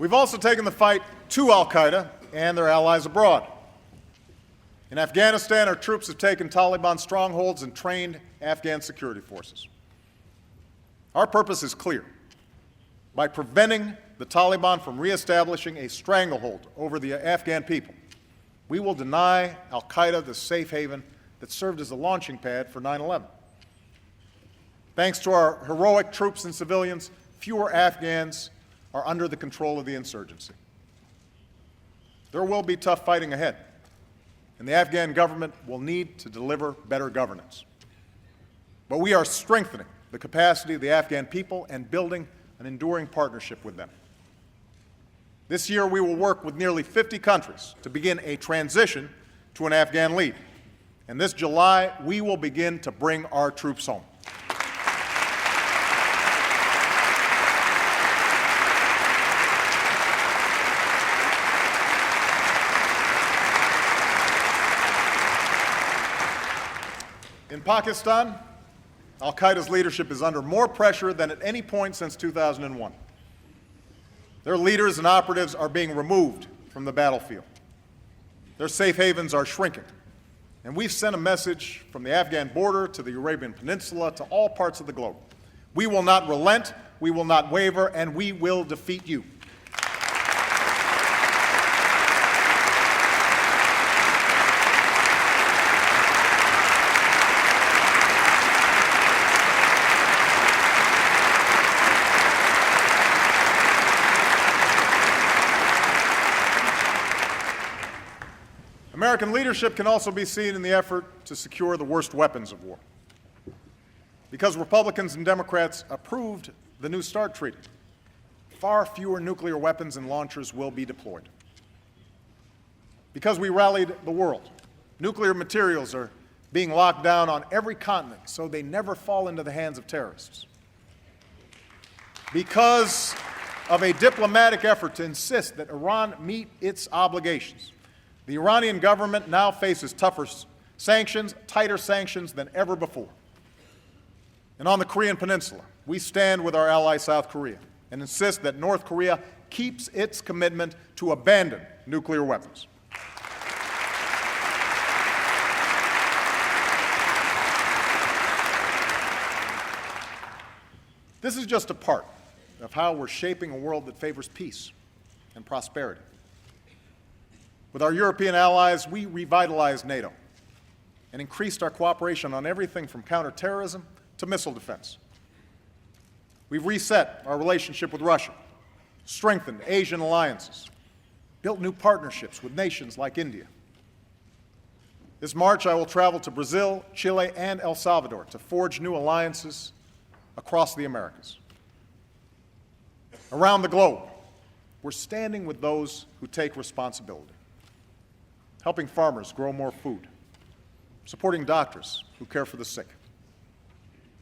We've also taken the fight to al-Qaeda and their allies abroad. In Afghanistan, our troops have taken Taliban strongholds and trained Afghan security forces. Our purpose is clear. By preventing the Taliban from reestablishing a stranglehold over the Afghan people, we will deny al-Qaeda the safe haven that served as a launching pad for 9/11. Thanks to our heroic troops and civilians, fewer Afghans are under the control of the insurgency. There will be tough fighting ahead, and the Afghan government will need to deliver better governance. But we are strengthening the capacity of the Afghan people and building an enduring partnership with them. This year, we will work with nearly 50 countries to begin a transition to an Afghan lead. And this July, we will begin to bring our troops home. In Pakistan, al-Qaeda's leadership is under more pressure than at any point since 2001. Their leaders and operatives are being removed from the battlefield. Their safe havens are shrinking. And we've sent a message from the Afghan border to the Arabian Peninsula to all parts of the globe. We will not relent, we will not waver, and we will defeat you. American leadership can also be seen in the effort to secure the worst weapons of war. Because Republicans and Democrats approved the New START treaty, far fewer nuclear weapons and launchers will be deployed. Because we rallied the world, nuclear materials are being locked down on every continent so they never fall into the hands of terrorists. Because of a diplomatic effort to insist that Iran meet its obligations, the Iranian government now faces tougher sanctions, tighter sanctions than ever before. And on the Korean Peninsula, we stand with our ally South Korea and insist that North Korea keeps its commitment to abandon nuclear weapons. This is just a part of how we're shaping a world that favors peace and prosperity. With our European allies, we revitalized NATO and increased our cooperation on everything from counterterrorism to missile defense. We've reset our relationship with Russia, strengthened Asian alliances, built new partnerships with nations like India. This March, I will travel to Brazil, Chile, and El Salvador to forge new alliances across the Americas. Around the globe, we're standing with those who take responsibility, helping farmers grow more food, supporting doctors who care for the sick,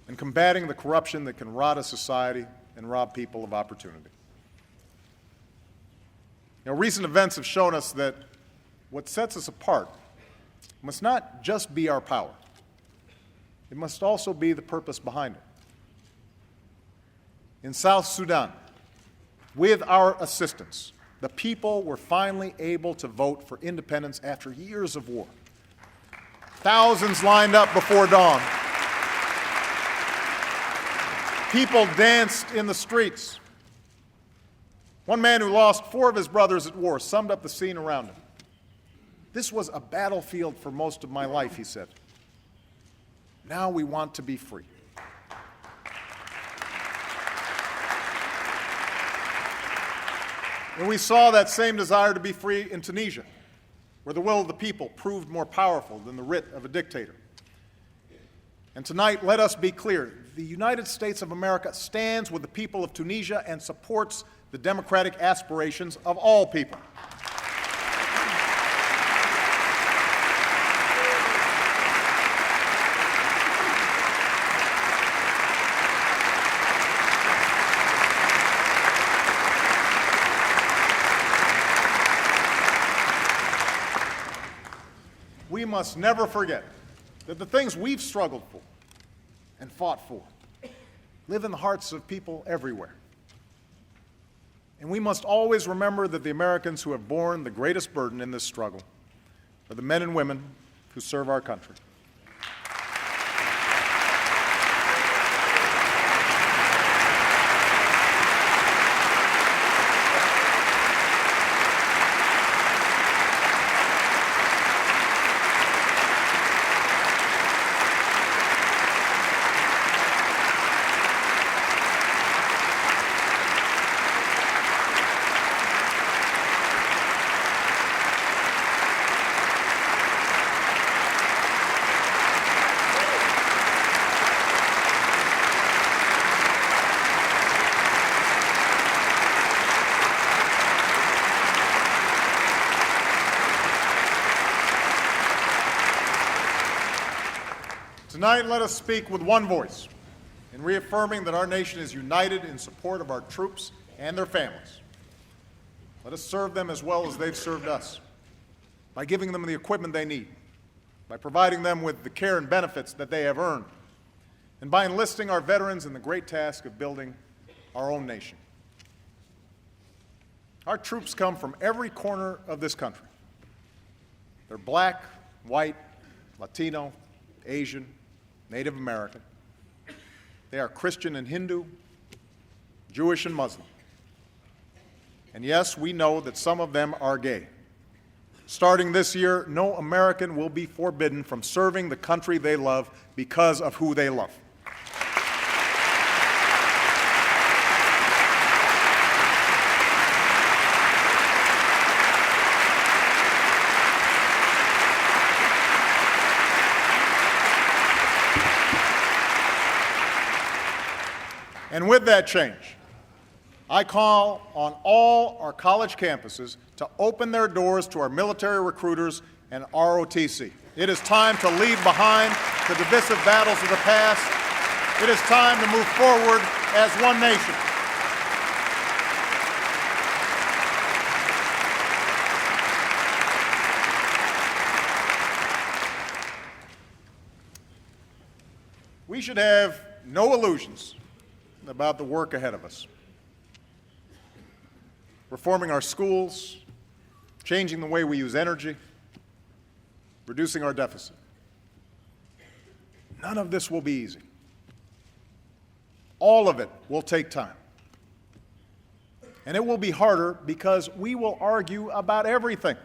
and combating the corruption that can rot a society and rob people of opportunity. Recent events have shown us that what sets us apart must not just be our power. It must also be the purpose behind it. In South Sudan, with our assistance, the people were finally able to vote for independence after years of war. Thousands lined up before dawn. People danced in the streets. One man who lost 4 of his brothers at war summed up the scene around him. "This was a battlefield for most of my life," he said. "Now we want to be free." And we saw that same desire to be free in Tunisia, where the will of the people proved more powerful than the writ of a dictator. And tonight, let us be clear. The United States of America stands with the people of Tunisia and supports the democratic aspirations of all people. We must never forget that the things we've struggled for and fought for live in the hearts of people everywhere. And we must always remember that the Americans who have borne the greatest burden in this struggle are the men and women who serve our country. Tonight, let us speak with one voice in reaffirming that our nation is united in support of our troops and their families. Let us serve them as well as they've served us, by giving them the equipment they need, by providing them with the care and benefits that they have earned, and by enlisting our veterans in the great task of building our own nation. Our troops come from every corner of this country. They're black, white, Latino, Asian, Native American. They are Christian and Hindu, Jewish and Muslim. And yes, we know that some of them are gay. Starting this year, no American will be forbidden from serving the country they love because of who they love. And with that change, I call on all our college campuses to open their doors to our military recruiters and ROTC. It is time to leave behind the divisive battles of the past. It is time to move forward as one nation. We should have no illusions about the work ahead of us. Reforming our schools, changing the way we use energy, reducing our deficit. None of this will be easy. All of it will take time. And it will be harder because we will argue about everything.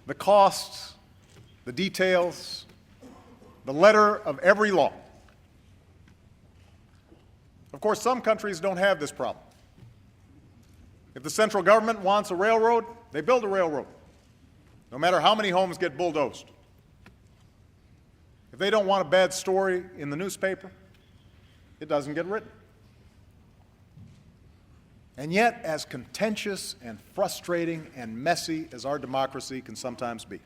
The costs, the details, the letter of every law. Of course, some countries don't have this problem. If the central government wants a railroad, they build a railroad, no matter how many homes get bulldozed. If they don't want a bad story in the newspaper, it doesn't get written. And yet, as contentious and frustrating and messy as our democracy can sometimes be,